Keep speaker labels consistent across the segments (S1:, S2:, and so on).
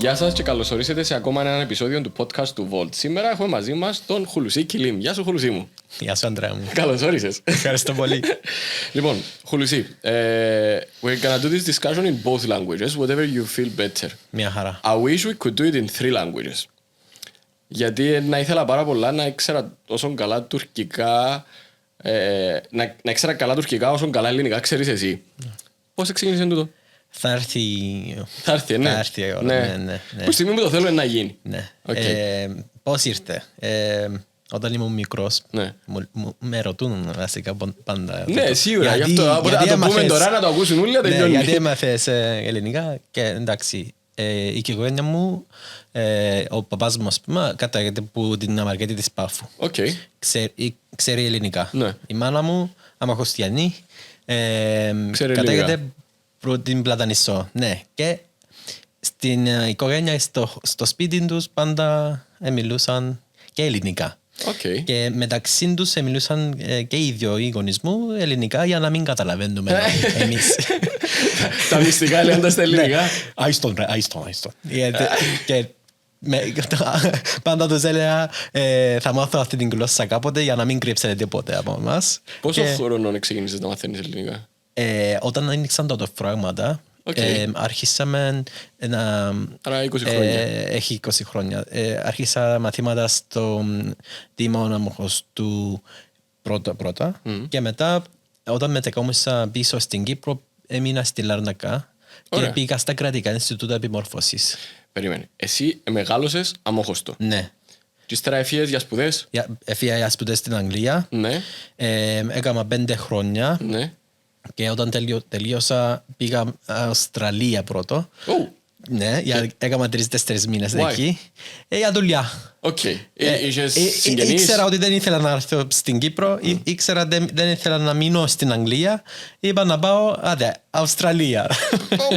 S1: Γεια σας και καλώς ορίσατε σε ακόμα ένα επεισόδιο του podcast του Volt. Σήμερα έχουμε μαζί μας τον Hulusi Kilim. Γεια σου, Hulusi μου.
S2: Γεια σου, Αντρέα μου.
S1: Καλώς όρισες.
S2: Ευχαριστώ πολύ.
S1: Λοιπόν, Hulusi, we're gonna do this discussion in both languages, whatever you feel better.
S2: Μια χαρά.
S1: I wish we could do it in 3 languages. Γιατί να ήθελα πάρα πολλά να ήξερα όσο καλά τουρκικά, να ήξερα καλά τουρκικά όσο καλά ελληνικά ξέρεις εσύ. Πώς ξεκίνησε τούτο?
S2: Θα έρθει.
S1: Θα έρθει, ναι.
S2: Θα έρθει η ώρα. Ναι.
S1: Που στιγμή που το θέλω να γίνει.
S2: Ναι.
S1: Okay.
S2: Πώς ήρθε? Όταν ήμουν μικρός,
S1: ναι.
S2: με ρωτούν βασικά πάντα.
S1: Ναι, σίγουρα. Γι' αυτό, να το πούμε τώρα, να το ακούσουν όλοι, τελειώνει.
S2: Ναι, γιατί έμαθες ελληνικά και εντάξει, η οικογένεια μου, ο παπάς μου, ας πούμε, κατάγεται από την Αμαργέτη της Πάφου.
S1: Okay.
S2: Ξέρει ελληνικά.
S1: Ναι.
S2: Η μάνα μου, άμα χριστιανή, κατάγεται από την Πλατανισσό. Ναι, και στην οικογένεια, στο σπίτι τους, πάντα μιλούσαν και ελληνικά.
S1: Okay.
S2: Και μεταξύ τους μιλούσαν και οι δύο οι γονείς μου ελληνικά για να μην καταλαβαίνουμε εμείς.
S1: Τα μυστικά λέγοντας τα ελληνικά.
S2: Άιστον. Και πάντα τους έλεγα θα μάθω αυτή την γλώσσα κάποτε για να μην κρύψετε τίποτε από εμάς.
S1: Πόσο χρόνο ξεκίνησες να μαθαίνεις ελληνικά?
S2: Όταν άνοιξαν τα φράγματα, άρχισαμε να...
S1: Άρα 20 χρόνια.
S2: Έχει 20 χρόνια. Άρχισα μαθήματα στο Δήμο του πρώτα και μετά όταν μετακόμισα πίσω στην Κύπρο έμεινα στη Λάρνακα και πήγα στα κρατικά Ινστιτούτα Επιμόρφωσης.
S1: Περίμενε. Εσύ μεγάλωσες Αμόχωστο.
S2: Ναι.
S1: Και ύστερα έφυγες για σπουδές?
S2: Έφυγα για σπουδές στην Αγγλία.
S1: Ναι.
S2: Έκανα 5 χρόνια.
S1: Ναι.
S2: Και όταν τελείωσα πήγα Αυστραλία πρώτο. Ναι, έκανα 3-4 μήνες εκεί. Για δουλειά. Ήξερα ότι δεν ήθελα να έρθω στην Κύπρο. Ήξερα ότι δεν ήθελα να μείνω στην Αγγλία. Είπα να πάω Αυστραλία.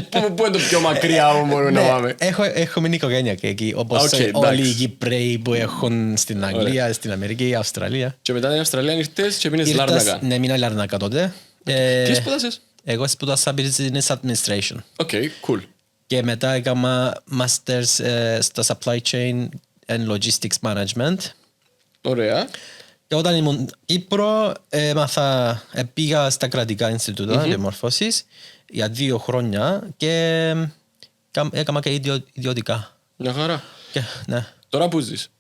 S1: Πού είναι το πιο μακριά που μπορούμε να πάμε?
S2: Έχω μείνει οικογένεια και εκεί. Όπως όλοι οι Κυπραίοι που έχουν στην Αγγλία, στην Αμερική, Αυστραλία.
S1: Και μετά την Αυστραλία ήρθες και μείνες Λάρνακα.
S2: Ναι, μείνα Λάρνακα τότε.
S1: Τι σπούδασες?
S2: Εγώ σπούδασα Business Administration.
S1: Cool.
S2: Και μετά έκανα Masters στο Supply Chain and Logistics Management.
S1: Ωραία.
S2: Και όταν ήμουν Κύπρο, πήγα στα κρατικά Ινστιτούτα Επιμόρφωσης για 2 χρόνια και έκανα και ιδιωτικά.
S1: Μια χαρά.
S2: Ναι.
S1: Τώρα πού ζεις?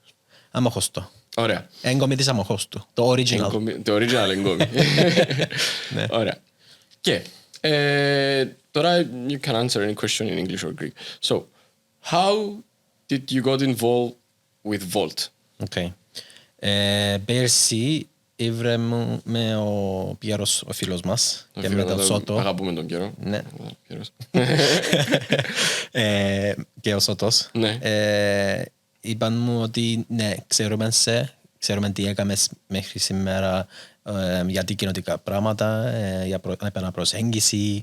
S2: Αμόχωστο.
S1: Ωραία.
S2: Έγκομη της Αμόχωστου. Το original.
S1: Το original έγκομη. Ωραία. Και τώρα you can answer any question in English or Greek. So, how did you got involved with Volt?
S2: Okay. Πέρσι με ο Πιέρος, ο φίλος μας, και με τον Σώτο.
S1: Αγαπούμε τον Πιέρο.
S2: Ναι. Και ο Σώτος.
S1: Ναι.
S2: Είπαν μου ότι ναι, ξέρουμε τι έκαμες μέχρι σήμερα για τι κοινωτικά πράγματα, για επαναπροσέγγιση,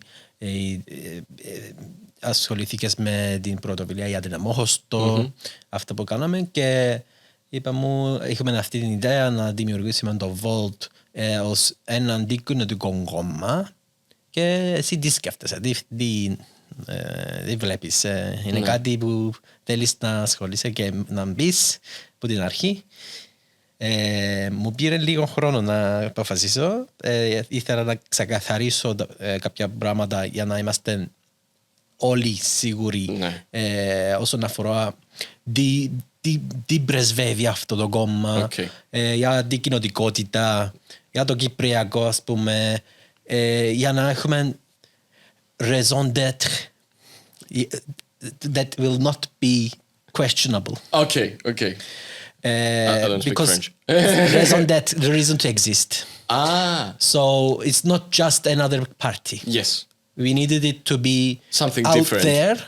S2: ασχοληθήκες με την πρωτοβουλία για την Αμόχωστο, αυτό που κάναμε, και είπα μου, έχουμε αυτή την ιδέα να δημιουργήσουμε το Volt ως ένα αντικοινωτικό κόμμα και εσύ τι σκέφτεσαι, τι βλέπεις, είναι κάτι που θέλεις να ασχολείσαι και να μπεις από την αρχή. Μου πήρε λίγο χρόνο να αποφασίσω. Ήθελα να ξεκαθαρίσω κάποια πράγματα για να είμαστε όλοι σίγουροι όσον αφορά τι πρεσβεύει αυτό το κόμμα, για την κοινοτικότητα, για το κυπριακό, ας πούμε, για να έχουμε raison d'être that will not be questionable.
S1: Okay. I don't speak French.
S2: Raison d'être, the reason to exist. So it's not just another party.
S1: Yes.
S2: We needed it to be
S1: something
S2: out
S1: different
S2: there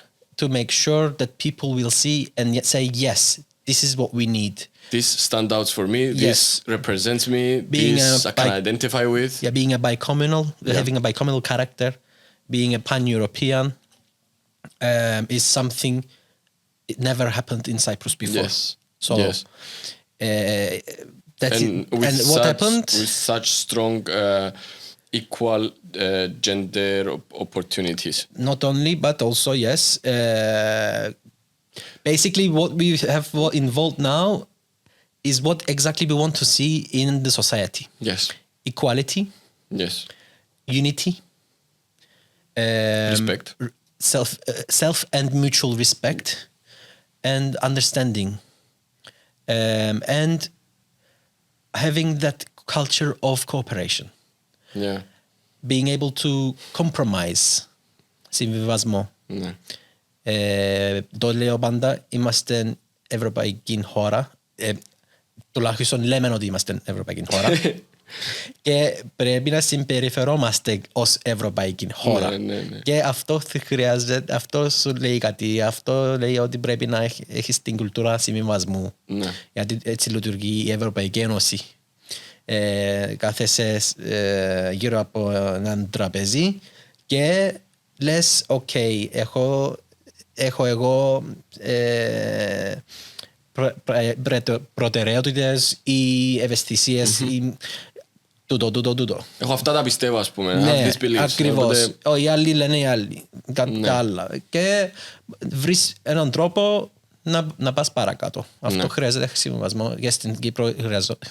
S2: to make sure that people will see and say, yes, this is what we need.
S1: This stands out for me. This represents me. This I can identify with.
S2: Yeah, being a bicommunal, having a bicommunal character, being a pan-European is something it never happened in Cyprus before.
S1: Yes.
S2: So, that's
S1: and
S2: it. And what happened?
S1: With such strong equal gender opportunities.
S2: Not only, but also, yes, Basically, what we have involved now is what exactly we want to see in the society.
S1: Yes.
S2: Equality.
S1: Yes.
S2: Unity.
S1: Respect.
S2: Self and mutual respect. And understanding. And having that culture of cooperation.
S1: Yeah.
S2: Being able to compromise. Συμβιβασμό.
S1: Ναι.
S2: Το λέω πάντα, είμαστε ευρωπαϊκή χώρα. Τουλάχιστον λέμε ότι είμαστε ευρωπαϊκή χώρα. Και πρέπει να συμπεριφερόμαστε ως ευρωπαϊκή χώρα.
S1: Ναι.
S2: Και αυτό χρειάζεται, αυτό σου λέει κάτι. Αυτό λέει ότι πρέπει να έχεις την κουλτούρα συμβιβασμού. Ναι. Γιατί έτσι λειτουργεί η Ευρωπαϊκή Ένωση. Κάθεσαι γύρω από έναν τραπέζι και λες, έχω εγώ προτεραιότητες ή ευαισθησίες ή τούτο.
S1: Έχω αυτά τα πιστεύω, ας πούμε.
S2: Ναι, ακριβώς. Οι άλλοι λένε οι άλλοι. Κάτι άλλα. Και βρεις έναν τρόπο να πας παρακάτω. Αυτό χρειάζεται συμβιβασμό. Για στην Κύπρο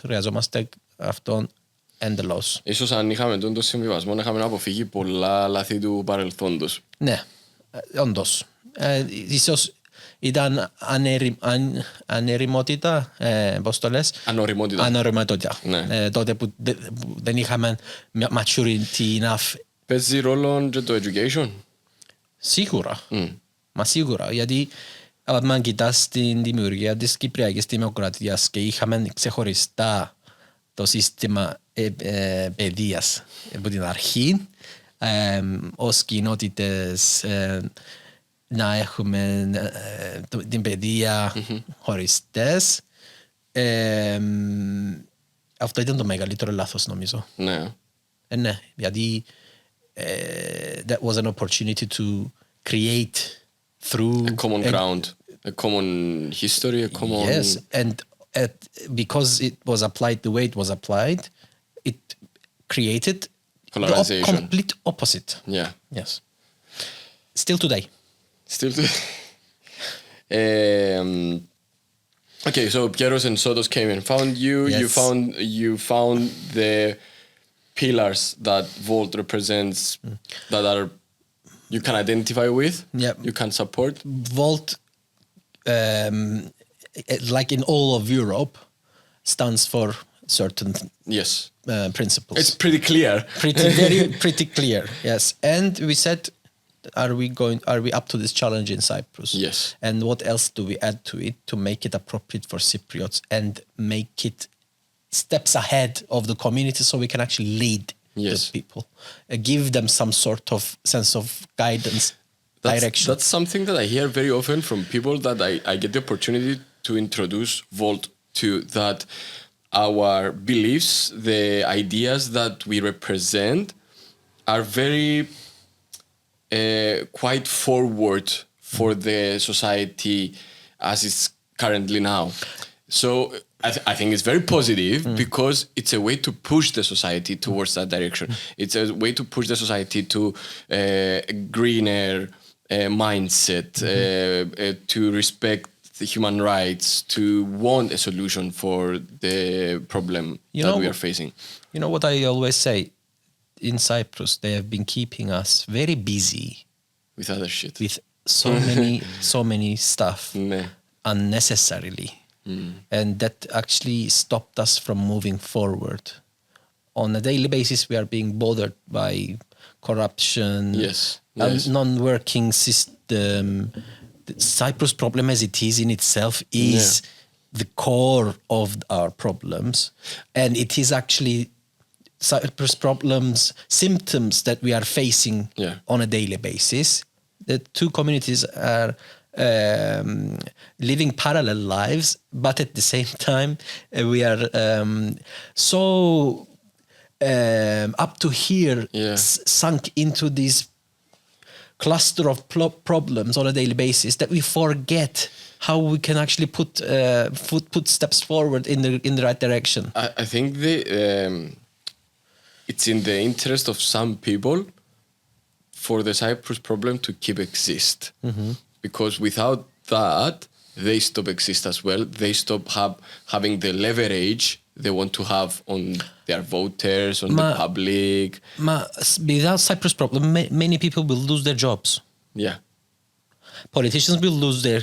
S2: χρειαζόμαστε αυτόν εντελώς.
S1: Ίσως αν είχαμε τον συμβιβασμό να είχαμε αποφύγει πολλά λάθη του παρελθόντος.
S2: Ναι, όντως. Ίσως ήταν ανερημότητα, πώς το λες? Ανοριμότητα. Ναι. Τότε που δεν είχαμε maturity enough.
S1: Παίζει ρόλο και το education?
S2: Σίγουρα. Μα σίγουρα, γιατί αν κοιτάς την δημιουργία της Κυπριακής Δημοκρατίας και είχαμε ξεχωριστά το σύστημα παιδείας από την αρχή, ως κοινότητες να έχουμε την παιδεία χωριστές. Αυτό ήταν το μεγαλύτερο λάθος, νομίζω.
S1: Ναι.
S2: Ναι, γιατί that was an opportunity to create through
S1: a common ground, a common history, a common...
S2: Yes, and because it was applied the way it was applied, it created the complete opposite.
S1: Yeah.
S2: Yes. Still today.
S1: Okay, so Pieros and Sotos came and found you. Yes. You found the pillars that Volt represents, that are you can identify with. Yeah. You can support.
S2: Volt, like in all of Europe, stands for certain principles.
S1: It's pretty clear.
S2: Pretty clear. Yes, and we said, are we up to this challenge in Cyprus?
S1: Yes.
S2: And what else do we add to it to make it appropriate for Cypriots and make it steps ahead of the community so we can actually lead the people, give them some sort of sense of guidance, direction.
S1: That's something that I hear very often from people that I get the opportunity to introduce Volt to, that our beliefs, the ideas that we represent are very quite forward for the society as it's currently now. So I think it's very positive because it's a way to push the society towards that direction. It's a way to push the society to a greener mindset, to respect the human rights, to want a solution for the problem that we are facing.
S2: You know what I always say? In Cyprus, they have been keeping us very busy
S1: with other shit,
S2: with so many stuff unnecessarily, and that actually stopped us from moving forward. On a daily basis, we are being bothered by corruption, non-working system. The Cyprus problem as it is in itself is the core of our problems, and it is actually Cyprus problems, symptoms that we are facing on a daily basis. The two communities are living parallel lives, but at the same time, we are so up to here, sunk into this cluster of problems on a daily basis that we forget how we can actually put steps forward in the right direction.
S1: I think it's in the interest of some people for the Cyprus problem to keep exist. Because without that, they stop exist as well. They stop having the leverage they want to have on their voters, on the public.
S2: Without Cyprus problem, many people will lose their jobs.
S1: Yeah.
S2: Politicians will lose their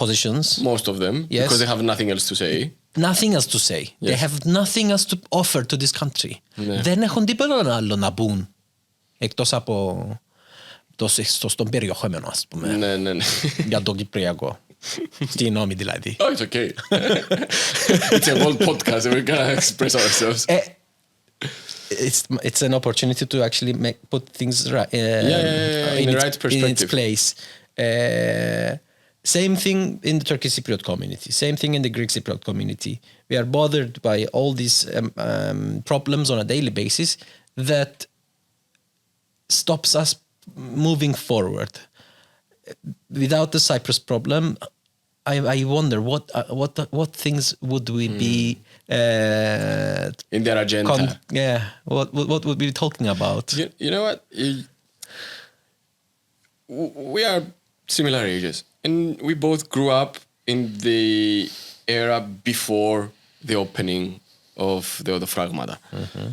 S2: positions.
S1: Most of them,
S2: yes.
S1: because they have nothing else to say.
S2: Nothing else to say. Yes. They have nothing else to offer to this country.
S1: Ναι.
S2: Δεν έχουν τίποτα άλλο να πούν εκτός από το στον περιεχόμενο, ας πούμε.
S1: Ναι.
S2: Για το Κυπριακό. Τι νόμι δηλαδή.
S1: Oh, it's okay. It's a whole podcast. We're gonna express ourselves.
S2: It's an opportunity to actually put things right,
S1: in the right perspective.
S2: in its place. Same thing in the Turkish Cypriot community. Same thing in the Greek Cypriot community. We are bothered by all these problems on a daily basis that stops us moving forward. Without the Cyprus problem, I wonder what things would we be
S1: in their agenda.
S2: What would we be talking about?
S1: You know what? We are similar ages, and we both grew up in the era before the opening of the Odofragmata.
S2: Mm-hmm.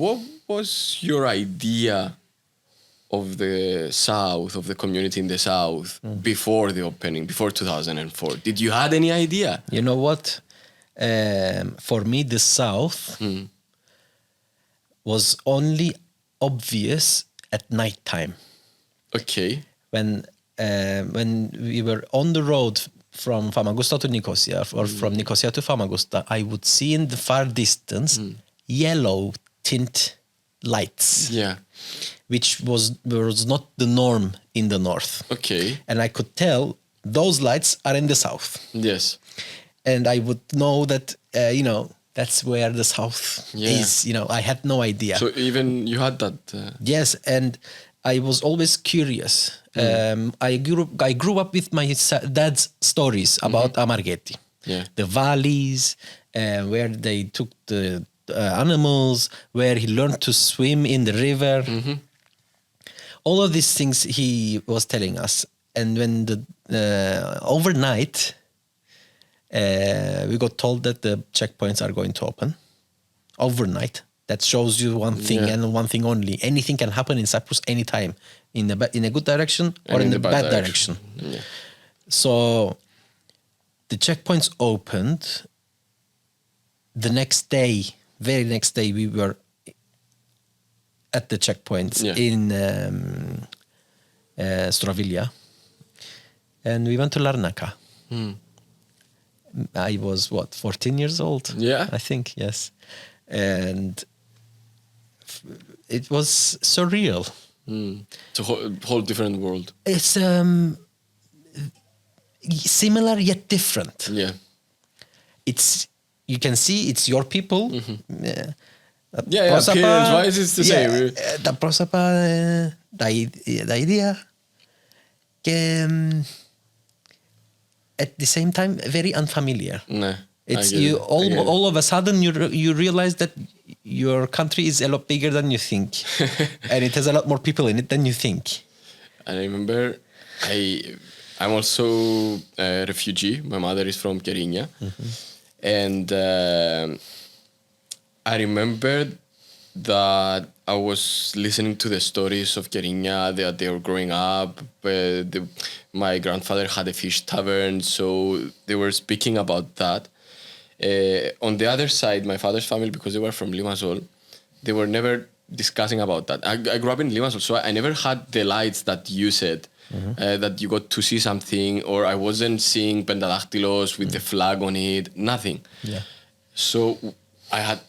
S1: What was your idea of the South, of the community in the South, before the opening, before 2004? Did you had any idea?
S2: You know what? For me, the South was only obvious at night time.
S1: Okay.
S2: When we were on the road from Famagusta to Nicosia, or from Nicosia to Famagusta, I would see in the far distance yellow tint lights.
S1: Yeah.
S2: Which was not the norm in the north.
S1: Okay.
S2: And I could tell those lights are in the south.
S1: Yes.
S2: And I would know that, that's where the south is. I had no idea.
S1: So even you had that.
S2: Yes, and I was always curious. I grew up with my dad's stories about Amargeti.
S1: Yeah.
S2: The valleys, where they took the animals, where he learned to swim in the river. All of these things he was telling us. And when overnight, we got told that the checkpoints are going to open. Overnight. That shows you one thing and one thing only. Anything can happen in Cyprus anytime, in a good direction or in the bad direction.
S1: Yeah.
S2: So the checkpoints opened. The next day, very next day, we were at the checkpoints in Strovilia, and we went to Larnaca. I was 14 years old?
S1: Yeah,
S2: I think, yes. And it was surreal.
S1: It's a whole different world.
S2: It's similar yet different.
S1: Yeah.
S2: You can see it's your people.
S1: Appearance-wise it's the same.
S2: Τα πρόσωπα, τα ίδια και at the same time very unfamiliar.
S1: Ναι.
S2: It's all of a sudden you realize that your country is a lot bigger than you think, and it has a lot more people in it than you think.
S1: I remember I'm also a refugee. My mother is from Kerinya, and I remember that I was listening to the stories of Kerinya, that they were growing up. My grandfather had a fish tavern, so they were speaking about that. On the other side, my father's family, because they were from Limassol, they were never discussing about that. I grew up in Limassol, so I never had the lights that you said, that you got to see something, or I wasn't seeing Pentadactylos with the flag on it, nothing.
S2: Yeah.
S1: So I had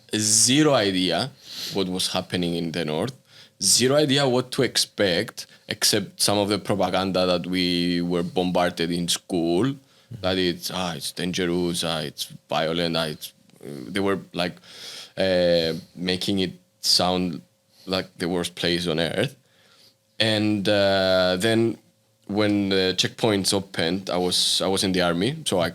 S1: zero idea what was happening in the north, zero idea what to expect, except some of the propaganda that we were bombarded in school, that it's dangerous, it's violent, they were like making it sound like the worst place on earth. And then when the checkpoints opened, I was in the army, so I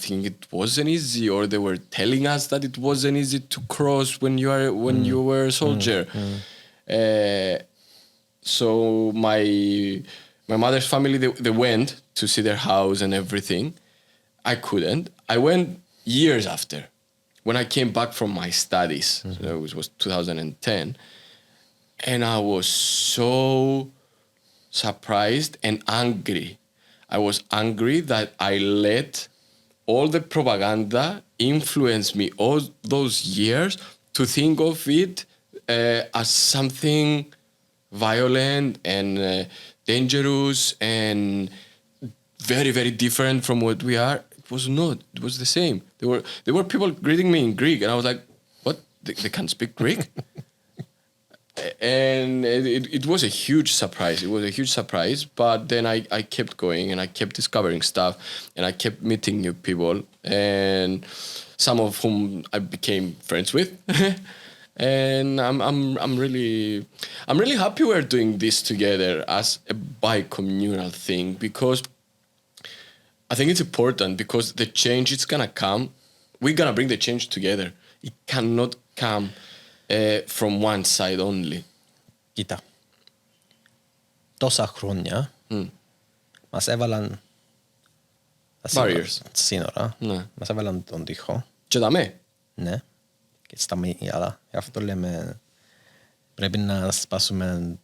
S1: think it wasn't easy, or they were telling us that it wasn't easy to cross when you were a soldier. So My mother's family, they went to see their house and everything. I couldn't. I went years after, when I came back from my studies. So it was 2010. And I was so surprised and angry. I was angry that I let all the propaganda influence me all those years to think of it as something violent and dangerous and very, very different from what we are. It was not. It was the same. There were people greeting me in Greek, and I was like, "What? They can't speak Greek?" And it was a huge surprise. It was a huge surprise. But then I kept going, and I kept discovering stuff, and I kept meeting new people, and some of whom I became friends with. And I'm really happy we're doing this together as a bi-communal thing, because I think it's important, because the change is gonna come. We're gonna bring the change together. It cannot come from one side only.
S2: Κοίτα, τόσα χρόνια μας έβαλαν
S1: Barriers.
S2: σύνορα,
S1: Ναι.
S2: μας έβαλαν τον τοίχο.
S1: Και δαμέ.
S2: Ναι. Και στα μυαλά. Γι' αυτό λέμε πρέπει να σπάσουμε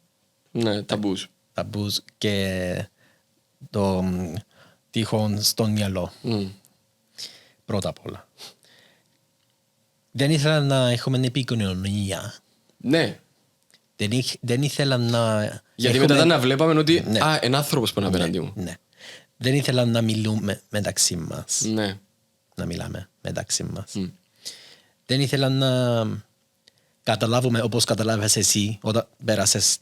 S1: Ναι, ταμπούς.
S2: ταμπούς και το τείχο στον μυαλό. Πρώτα απ' όλα. Δεν ήθελα να έχουμε επικοινωνία.
S1: Ναι.
S2: Δεν ήθελα να...
S1: Γιατί μετά να βλέπαμε ότι ένα άνθρωπος που είναι απέναντι μου.
S2: Ναι. Δεν ήθελα να μιλούμε μεταξύ μας.
S1: Ναι.
S2: Να μιλάμε μεταξύ μας. Δεν ήθελα να καταλάβουμε, όπως καταλάβες εσύ όταν πέρασες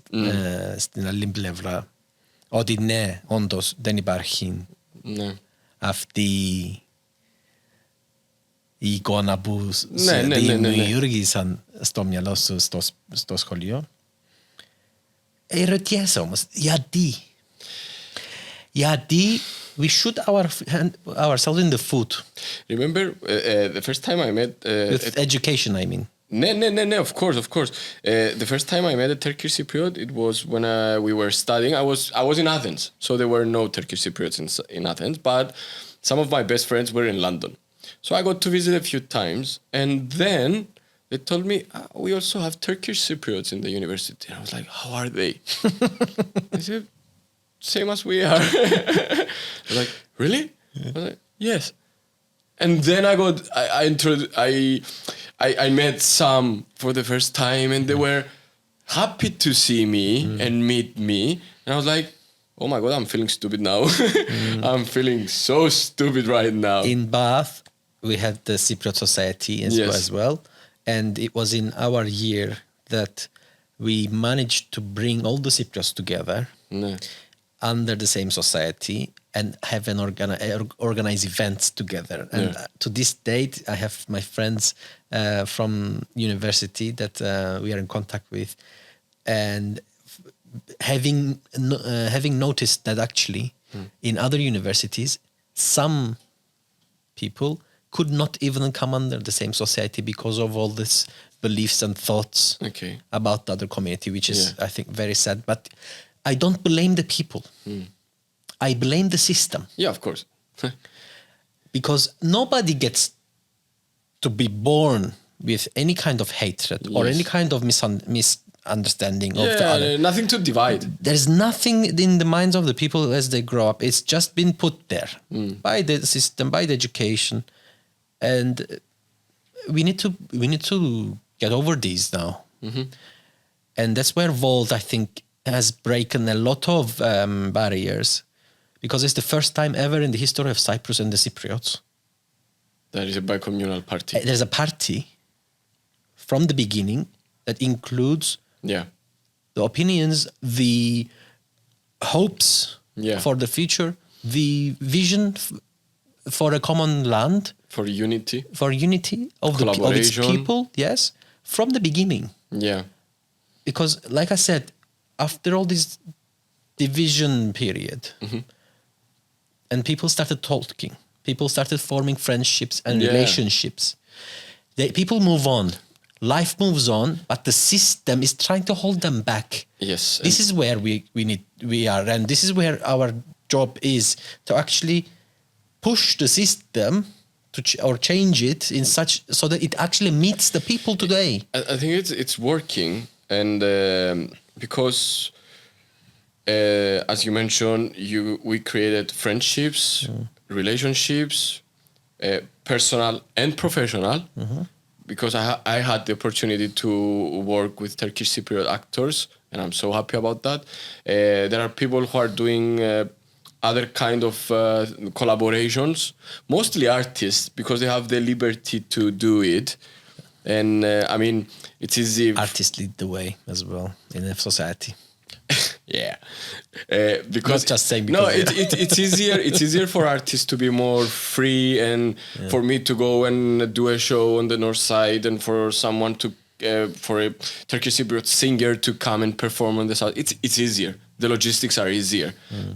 S2: στην άλλη πλευρά, ότι ναι, όντως δεν υπάρχει αυτή η εικόνα που δημιούργησαν στο μυαλό σου στο σχολείο. Ερωτιέσαι όμως, γιατί we shoot ourselves in the foot.
S1: Remember the first time I met...
S2: with education, I mean.
S1: No, of course. The first time I met a Turkish Cypriot, it was when we were studying. I was in Athens, so there were no Turkish Cypriots in Athens, but some of my best friends were in London. So I got to visit a few times, and then they told me, we also have Turkish Cypriots in the university. And I was like, how are they? I said, same as we are. I was like, really? I was like, yes. And then I met some for the first time, and they were happy to see me and meet me. And I was like, oh my God, I'm feeling stupid now. I'm feeling so stupid right now.
S2: In Bath, we had the Cypriot Society as well. And it was in our year that we managed to bring all the Cypriots together under the same society and have an organize events together. And to this date, I have my friends from university that we are in contact with. And having noticed that actually in other universities, some people could not even come under the same society because of all these beliefs and thoughts about the other community, which is, I think, very sad. But I don't blame the people. I blame the system.
S1: Yeah, of course.
S2: Because nobody gets to be born with any kind of hatred or any kind of misunderstanding of the other.
S1: Nothing to divide.
S2: There's nothing in the minds of the people as they grow up. It's just been put there by the system, by the education. And we need to get over these now. And that's where Volt, I think, has broken a lot of barriers, because it's the first time ever in the history of Cyprus and the Cypriots
S1: There is a bi-communal party.
S2: There's a party from the beginning that includes the opinions, the hopes for the future, the vision for a common land,
S1: for unity
S2: of its people, yes, from the beginning.
S1: Yeah.
S2: Because, like I said, after all this division period, and people started talking, people started forming friendships and relationships, people move on. life moves on, but the system is trying to hold them back.
S1: Yes.
S2: This is where we are, and this is where our job is, to actually push the system or change it in such so that it actually meets the people today.
S1: I think it's working, and because as you mentioned, we created friendships, relationships, personal and professional. Because I had the opportunity to work with Turkish Cypriot actors, and I'm so happy about that. There are people who are doing other kind of collaborations, mostly artists, because they have the liberty to do it. And I mean, it's easy.
S2: Artists lead the way as well in a society.
S1: Yeah, because
S2: not just saying.
S1: No, it's easier. It's easier for artists to be more free, and for me to go and do a show on the north side, and for someone to, for a Turkish Cypriot singer to come and perform on the south. It's easier. The logistics are easier.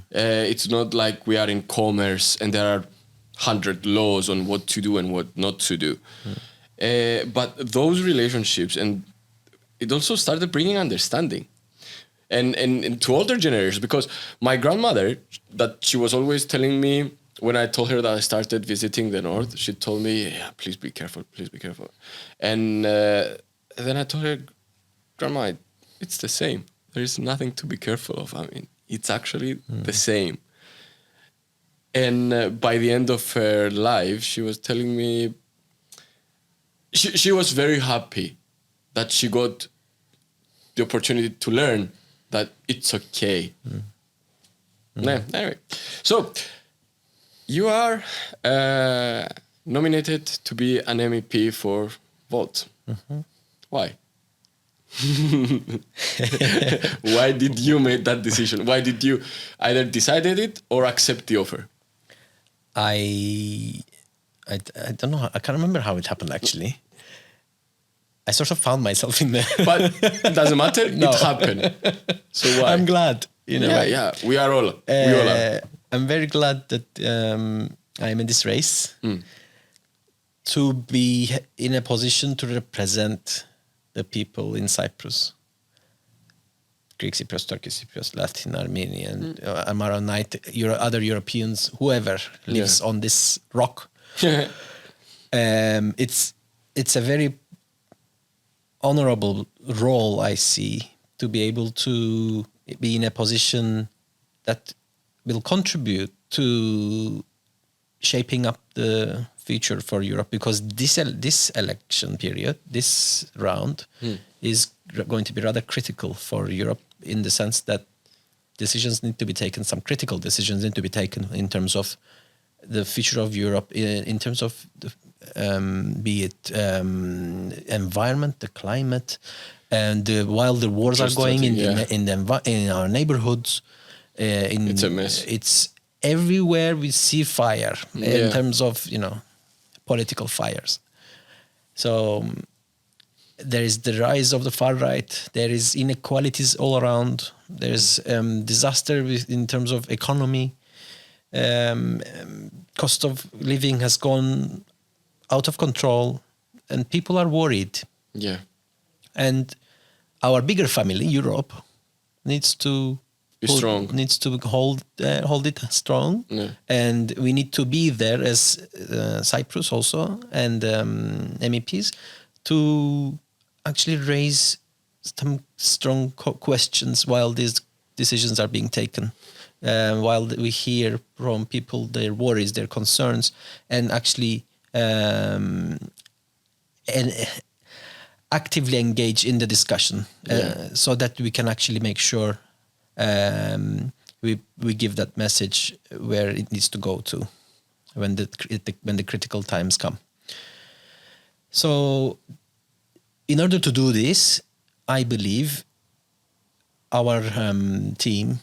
S1: It's not like we are in commerce and there are 100 laws on what to do and what not to do. But those relationships, and it also started bringing understanding. And to older generations, because my grandmother, that she was always telling me, when I told her that I started visiting the north, she told me, yeah, please be careful, please be careful. And then I told her, Grandma, it's the same. There is nothing to be careful of. I mean, it's actually the same. And by the end of her life, she was telling me, she was very happy that she got the opportunity to learn that it's okay. Yeah, anyway, so you are nominated to be an MEP for Volt. Why? Why did you make that decision? Why did you either decided it or accept the offer?
S2: I don't know. I can't remember how it happened actually. I sort of found myself in there.
S1: But it doesn't matter. No. It happened. So why?
S2: I'm glad.
S1: Yeah. We are all. We all are.
S2: I'm very glad that I'm in this race to be in a position to represent the people in Cyprus. Greek Cypriots, Turkish Cypriots, Latin, Armenian, Maronite, other Europeans, whoever lives on this rock. It's a very honorable role, I see, to be able to be in a position that will contribute to shaping up the future for Europe, because this election period, this round, is going to be rather critical for Europe, in the sense that decisions need to be taken, some critical decisions need to be taken in terms of the future of Europe, in terms of the, be it environment, the climate, and while the wars are going in our neighborhoods,
S1: it's a mess.
S2: It's everywhere we see fire in terms of political fires. So there is the rise of the far right. There is inequalities all around. There is disaster in terms of economy. Cost of living has gone out of control, and people are worried.
S1: Yeah.
S2: And our bigger family, Europe, needs to
S1: be strong.
S2: Needs to hold it strong, and we need to be there as Cyprus also and MEPs to actually raise some strong questions while these decisions are being taken. While we hear from people their worries, their concerns, and actually actively engage in the discussion, so that we can actually make sure we give that message where it needs to go to when the critical times come. So in order to do this, I believe our team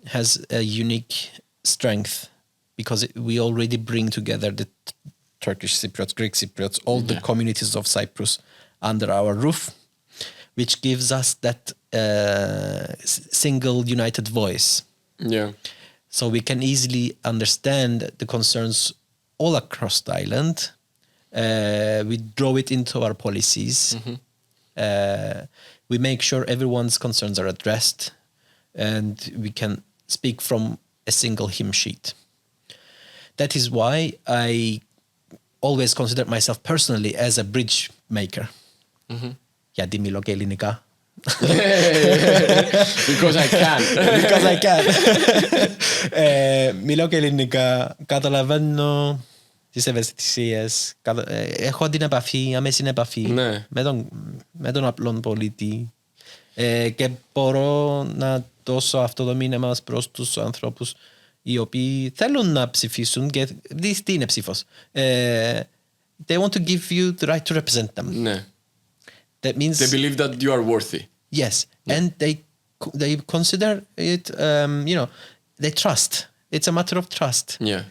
S2: has a unique strength, because we already bring together the Turkish Cypriots, Greek Cypriots, all the communities of Cyprus under our roof, which gives us that single united voice.
S1: Yeah.
S2: So we can easily understand the concerns all across the island. We draw it into our policies, We make sure everyone's concerns are addressed, and we can speak from a single hymn sheet. That is why I always consider myself personally as a bridge maker. Γιατί μιλώ και ελληνικά.
S1: Because I can.
S2: Because I can. Μιλώ και ελληνικά, καταλαβαίνω τις ευαισθησίες, έχω την επαφή, άμεση επαφή με τον απλό πολίτη και μπορώ να δώσω αυτό το μήνυμα προς τους ανθρώπους οι οποίοι θέλουν να ψηφίσουν και τι είναι ψήφος. They want to give you the right to represent them.
S1: Ναι.
S2: That means
S1: they believe that you are worthy.
S2: Yes, and they consider it, they trust. It's a matter of trust.
S1: Yeah.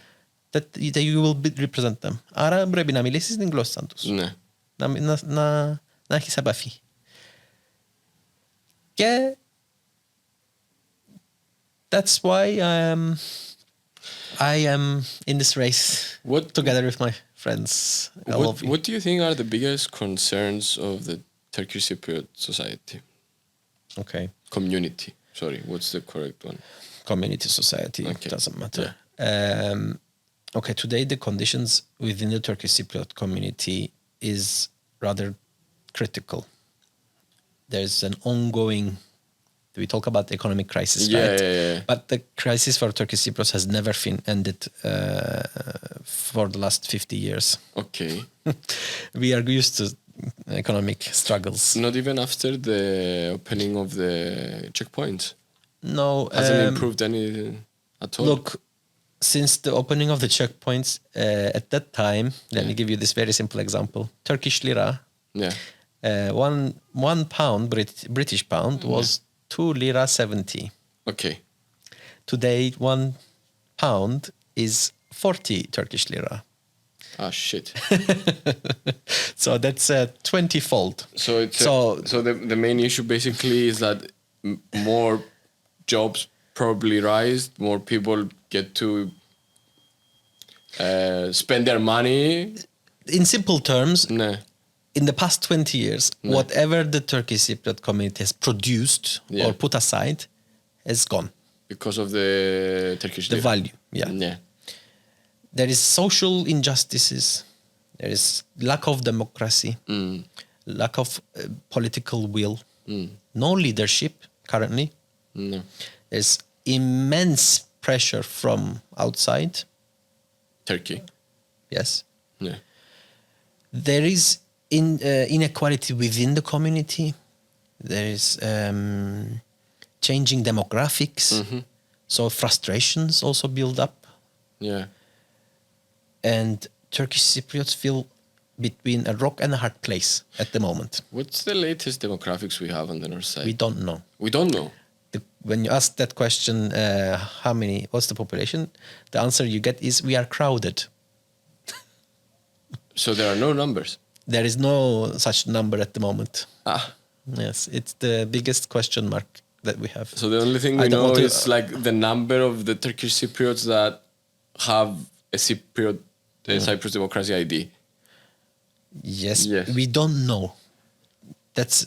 S2: That you will represent them. Άρα πρέπει να μιλήσεις την γλώσσα τους.
S1: Ναι.
S2: Να έχεις επαφή. Και that's why I am in this race together with my friends.
S1: What do you think are the biggest concerns of the Turkish Cypriot society?
S2: Okay.
S1: Community. Sorry, what's the correct one?
S2: Community society. Okay. Doesn't matter.
S1: Yeah.
S2: Okay, today the conditions within the Turkish Cypriot community is rather critical. There's an ongoing, we talk about the economic crisis, right? Yeah. But the crisis for Turkish Cypriots has never been ended for the last 50 years.
S1: Okay.
S2: We are used to economic struggles.
S1: Not even after the opening of the checkpoints?
S2: No.
S1: Hasn't improved anything at all?
S2: Look, since the opening of the checkpoints, at that time, let me give you this very simple example. Turkish lira, one pound, British pound, was 2 lira 70.
S1: Okay.
S2: Today, 1 pound is 40 Turkish lira.
S1: Ah, shit.
S2: So that's 20-fold.
S1: So the main issue basically is that more jobs probably rise, more people get to spend their money.
S2: In simple terms,
S1: in
S2: the past 20 years, whatever the Turkish Cypriot community has produced or put aside has gone.
S1: Because of the Turkish lira.
S2: The value, yeah. There is social injustices. There is lack of democracy, lack of political will, no leadership currently.
S1: No.
S2: There's immense pressure from outside.
S1: Turkey.
S2: Yes.
S1: Yeah.
S2: There is inequality within the community. There is changing demographics. So frustrations also build up.
S1: Yeah.
S2: And Turkish Cypriots feel between a rock and a hard place at the moment.
S1: What's the latest demographics we have on the north side?
S2: We don't know.
S1: We don't know?
S2: When you ask that question, what's the population? The answer you get is we are crowded.
S1: So there are no numbers?
S2: There is no such number at the moment. Yes, it's the biggest question mark that we have.
S1: So the only thing we know is like the number of the Turkish Cypriots that have a Cyprus Democracy ID.
S2: Yes, we don't know. That's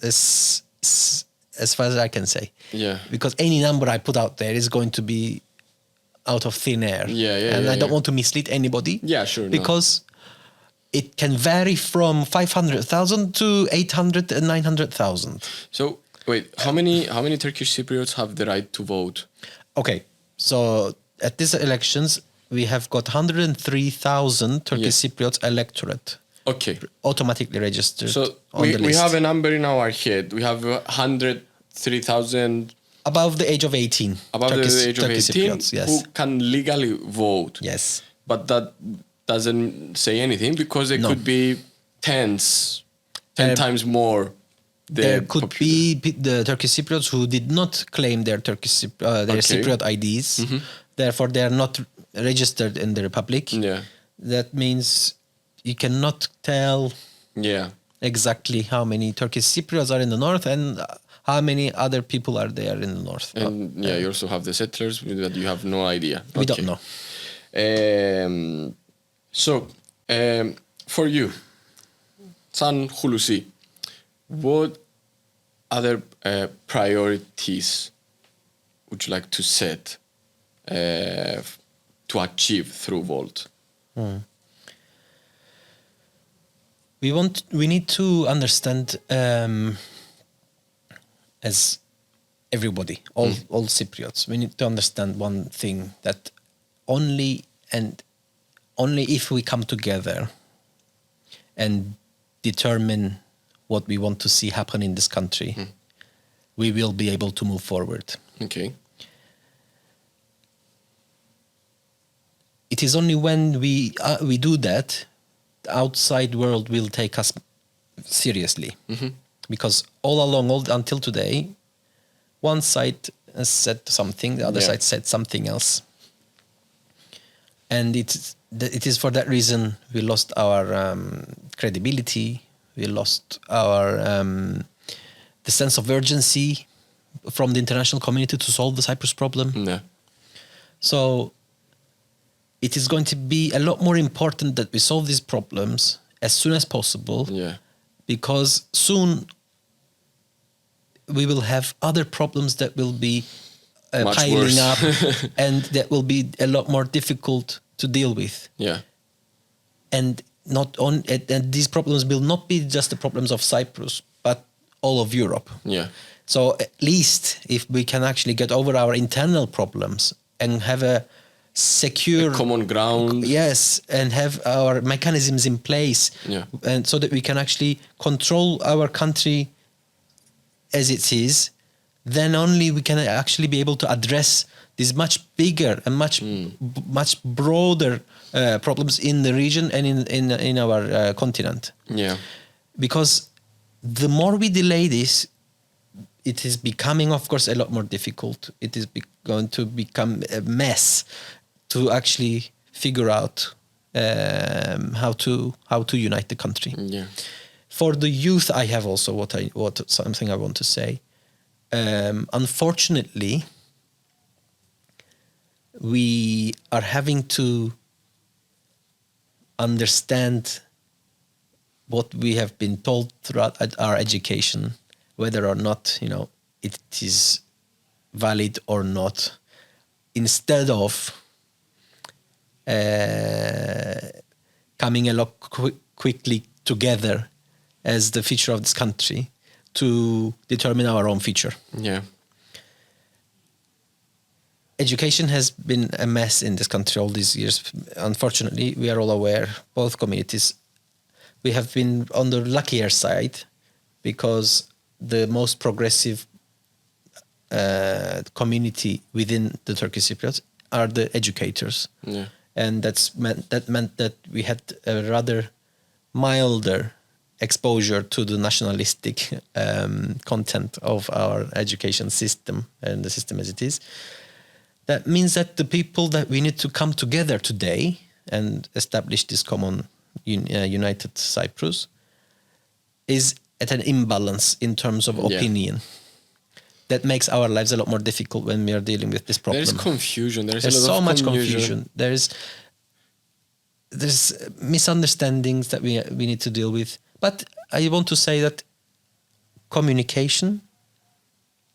S2: as far as I can say.
S1: Yeah.
S2: Because any number I put out there is going to be out of thin air. And I don't want to mislead anybody.
S1: Yeah, sure.
S2: Because it can vary from 500,000 to 800 and 900,000.
S1: So wait, how many Turkish Cypriots have the right to vote?
S2: Okay, so at these elections we have got 103,000 Turkish Cypriots electorate.
S1: Okay.
S2: Automatically registered.
S1: So
S2: on the list.
S1: We have a number in our head. We have 103,000
S2: above the age of 18.
S1: Above the age of 18
S2: Cypriots, yes.
S1: Who can legally vote.
S2: Yes.
S1: But that doesn't say anything because there could be 10 times more.
S2: There could be the Turkish Cypriots who did not claim their Cypriot IDs. Therefore, they are not registered in the Republic.
S1: Yeah.
S2: That means you cannot tell exactly how many Turkish Cypriots are in the north and how many other people are there in the north.
S1: And you also have the settlers that you have no idea.
S2: We don't know.
S1: So, for you, San Hulusi, what other priorities would you like to set to achieve through Volt?
S2: We need to understand as everybody, all Cypriots, we need to understand one thing, that only if we come together and determine what we want to see happen in this country, we will be able to move forward.
S1: Okay.
S2: It is only when we do that, the outside world will take us seriously. Because all along, until today, one side has said something, the other side said something else. And it is for that reason we lost our credibility, we lost our the sense of urgency from the international community to solve the Cyprus problem.
S1: Yeah.
S2: So it is going to be a lot more important that we solve these problems as soon as possible, because soon we will have other problems that will be piling up and that will be a lot more difficult to deal with.
S1: Yeah.
S2: And and these problems will not be just the problems of Cyprus, but all of Europe.
S1: Yeah.
S2: So at least if we can actually get over our internal problems and have a secure
S1: common ground,
S2: yes, and have our mechanisms in place, and so that we can actually control our country as it is, then only we can actually be able to address these much bigger and much broader problems in the region and in our continent.
S1: Yeah.
S2: Because the more we delay this, it is becoming, of course, a lot more difficult. It is going to become a mess to actually figure out how to unite the country.
S1: Yeah.
S2: For the youth, I have also something I want to say. Unfortunately, we are having to understand what we have been told throughout our education, whether or not it is valid or not, instead of coming a lot quickly together as the future of this country to determine our own future.
S1: Yeah.
S2: Education has been a mess in this country all these years. Unfortunately, we are all aware, both communities. We have been on the luckier side because the most progressive community within the Turkish Cypriots are the educators.
S1: Yeah.
S2: And that meant that we had a rather milder exposure to the nationalistic content of our education system and the system as it is. That means that the people that we need to come together today and establish this common united Cyprus is at an imbalance in terms of opinion. That makes our lives a lot more difficult when we are dealing with this problem.
S1: There's confusion. There's
S2: so much confusion. There's misunderstandings that we need to deal with. But I want to say that communication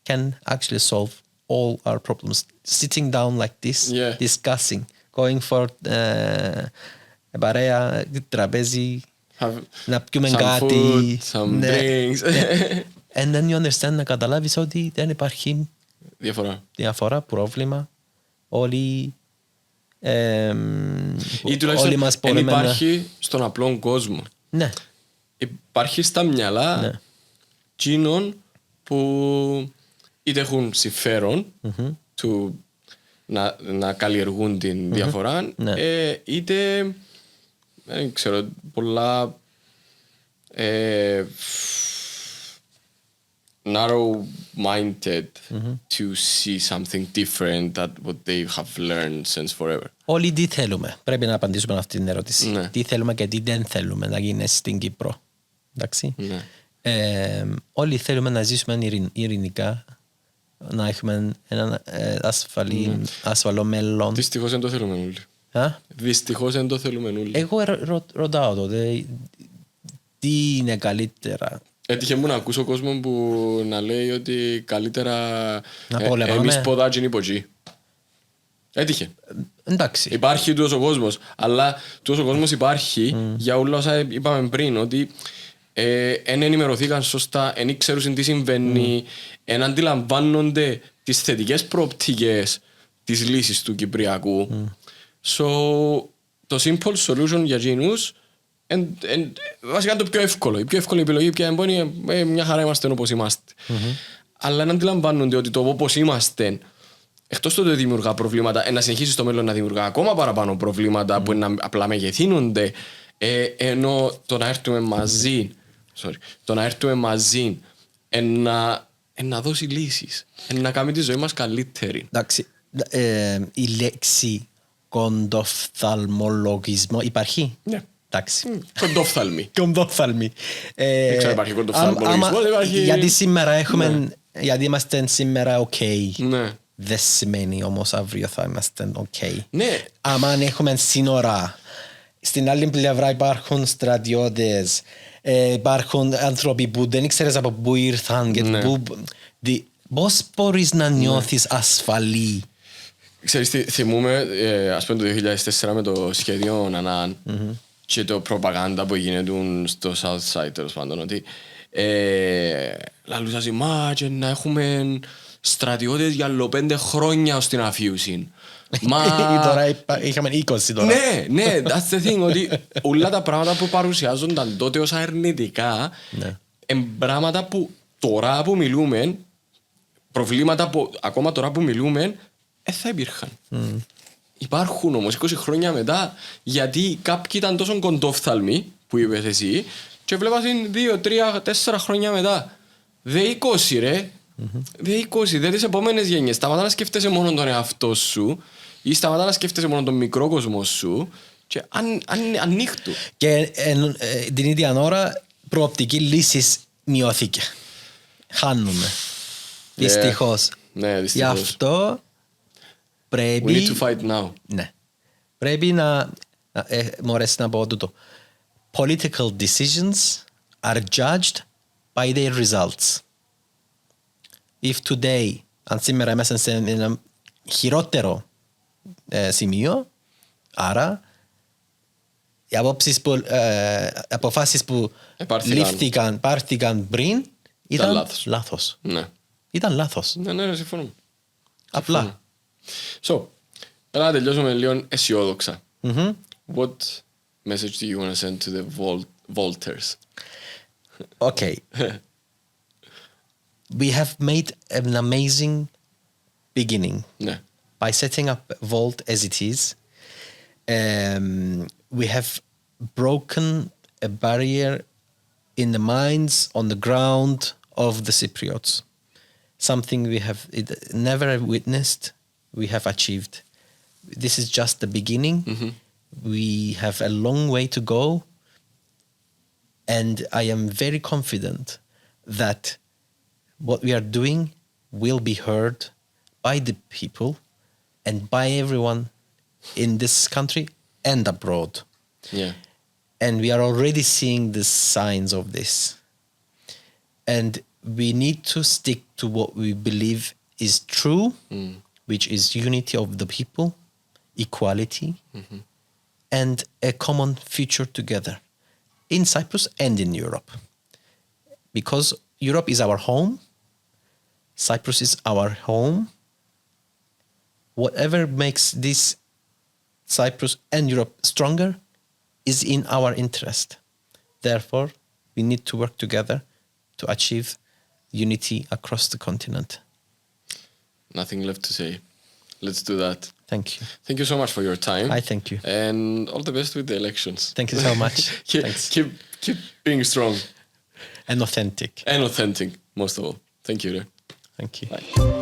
S2: can actually solve all our problems. Sitting down like this, discussing, going for παρέα, τραπέζι, να πιούμε κάτι.
S1: Some drinks.
S2: And then you understand, να καταλάβεις ότι δεν υπάρχει διαφορά, πρόβλημα. Όλοι
S1: ή τουλάχιστον δεν υπάρχει στον απλό κόσμο.
S2: Ναι.
S1: Υπάρχει στα μυαλά κοινών που είτε έχουν συμφέρον του να καλλιεργούν την διαφορά, είτε δεν ξέρω, πολλά narrow-minded to see something different than what they have learned since forever.
S2: Όλοι τι θέλουμε. Πρέπει να απαντήσουμε αυτή την ερώτηση. Ναι. Τι θέλουμε και τι δεν θέλουμε να γίνει στην Κύπρο. Εντάξει. Ναι. Όλοι θέλουμε να ζήσουμε ειρηνικά, να έχουμε ένα ασφαλό μέλλον.
S1: Δυστυχώς δεν το θέλουμε όλοι. Δυστυχώς δεν το θέλουμε όλοι.
S2: Εγώ ρωτάω τότε τι είναι καλύτερα.
S1: Έτυχε μου να ακούσω κόσμο που να λέει ότι καλύτερα
S2: πολεμάμε.
S1: εμείς ποδάτζιν υποτζή. Έτυχε.
S2: Εντάξει.
S1: Υπάρχει τούτος ο κόσμος, αλλά τούτος ο κόσμος υπάρχει για όλα όσα είπαμε πριν, ότι εν ενημερωθήκαν σωστά, εν ξέρουν τι συμβαίνει, εν αντιλαμβάνονται τις θετικές προοπτικές της λύσης του Κυπριακού. So, το simple solution για εκείνους βασικά είναι το πιο εύκολο. Η πιο εύκολη επιλογή πια είναι μια χαρά είμαστε όπως είμαστε. Αλλά να αντιλαμβάνονται ότι το όπως είμαστε, εκτός το ότι δημιουργά προβλήματα, να συνεχίσει στο μέλλον να δημιουργά ακόμα παραπάνω προβλήματα που απλά μεγεθύνονται, ενώ το να έρθουμε μαζί, να δώσει λύσεις, να κάνει τη ζωή μας καλύτερη.
S2: Εντάξει, η λέξη κοντοφθαλμολογισμό υπάρχει.
S1: Ναι.
S2: Εντάξει.
S1: Κοντόφθαλμη.
S2: Κοντόφθαλμη.
S1: Δεν ξέρω υπάρχει κοντοφθαλμολογισμός.
S2: Γιατί είμαστε σήμερα ok.
S1: Ναι.
S2: Δεν σημαίνει όμως αύριο θα είμαστε ok.
S1: Ναι.
S2: Άμα έχουμε σύνορα, στην άλλη πλευρά υπάρχουν στρατιώτες, υπάρχουν άνθρωποι που δεν ξέρεις από πού ήρθαν και πώς μπορείς να νιώθεις ασφαλή.
S1: Ξέρεις τι, θυμούμε ας πούμε το 2004 με το σχέδιο Νανάν και το προπαγάνδα που γίνεται στο Southside, τέλος πάντων, ότι λαλούσας και να έχουμε στρατιώτες για 5 χρόνια ως την αφίουση.
S2: Τώρα είχαμε 20 τώρα.
S1: Ναι, that's the thing, ότι όλα τα πράγματα που παρουσιάζονταν τότε ως αρνητικά είναι πράγματα που τώρα που μιλούμε, προβλήματα που ακόμα τώρα που μιλούμε θα υπήρχαν. Υπάρχουν όμως 20 χρόνια μετά, γιατί κάποιοι ήταν τόσο κοντόφθαλμοι που είπες εσύ και βλέπας 2, 3, 4 χρόνια μετά. Δε 20 ρε. Δε 20, δε τις επόμενες γενιές. Σταματά να σκέφτεσαι μόνο τον εαυτό σου ή σταματά να σκέφτεσαι μόνο τον μικρό κόσμο σου και ανοίχτου.
S2: Και την ίδια ώρα προοπτική λύσης μειώθηκε. Χάνουμε. Δυστυχώς.
S1: Ναι,
S2: γι' αυτό πρέπει...
S1: We need to fight now.
S2: Ναι. Πρέπει να... μου αρέσει να πω τούτο. Political decisions are judged by their results. If today, αν σήμερα είμαστε σε ένα χειρότερο σημείο, άρα οι αποφάσεις που λήφθηκαν, πάρθηκαν πριν ήταν λάθος.
S1: Ναι.
S2: Ήταν λάθος.
S1: Ναι, συμφωνώ.
S2: Απλά.
S1: So, έλα να τελειώσουμε λίγο αισιόδοξα. What message do you want to send to the Volters?
S2: Okay. We have made an amazing beginning by setting up Volt as it is. We have broken a barrier in the minds, on the ground of the Cypriots. Something we have never witnessed, we have achieved. This is just the beginning. We have a long way to go. And I am very confident that what we are doing will be heard by the people and by everyone in this country and abroad.
S1: Yeah.
S2: And we are already seeing the signs of this. And we need to stick to what we believe is true, which is unity of the people, equality, and a common future together in Cyprus and in Europe. Because Europe is our home, Cyprus is our home. Whatever makes this Cyprus and Europe stronger is in our interest. Therefore, we need to work together to achieve unity across the continent.
S1: Nothing left to say. Let's do that.
S2: Thank you.
S1: Thank you so much for your time.
S2: I thank you.
S1: And all the best with the elections.
S2: Thank you so much. Thanks.
S1: Keep being strong.
S2: And authentic.
S1: And authentic, most of all. Thank you.
S2: Thank you.
S1: Bye.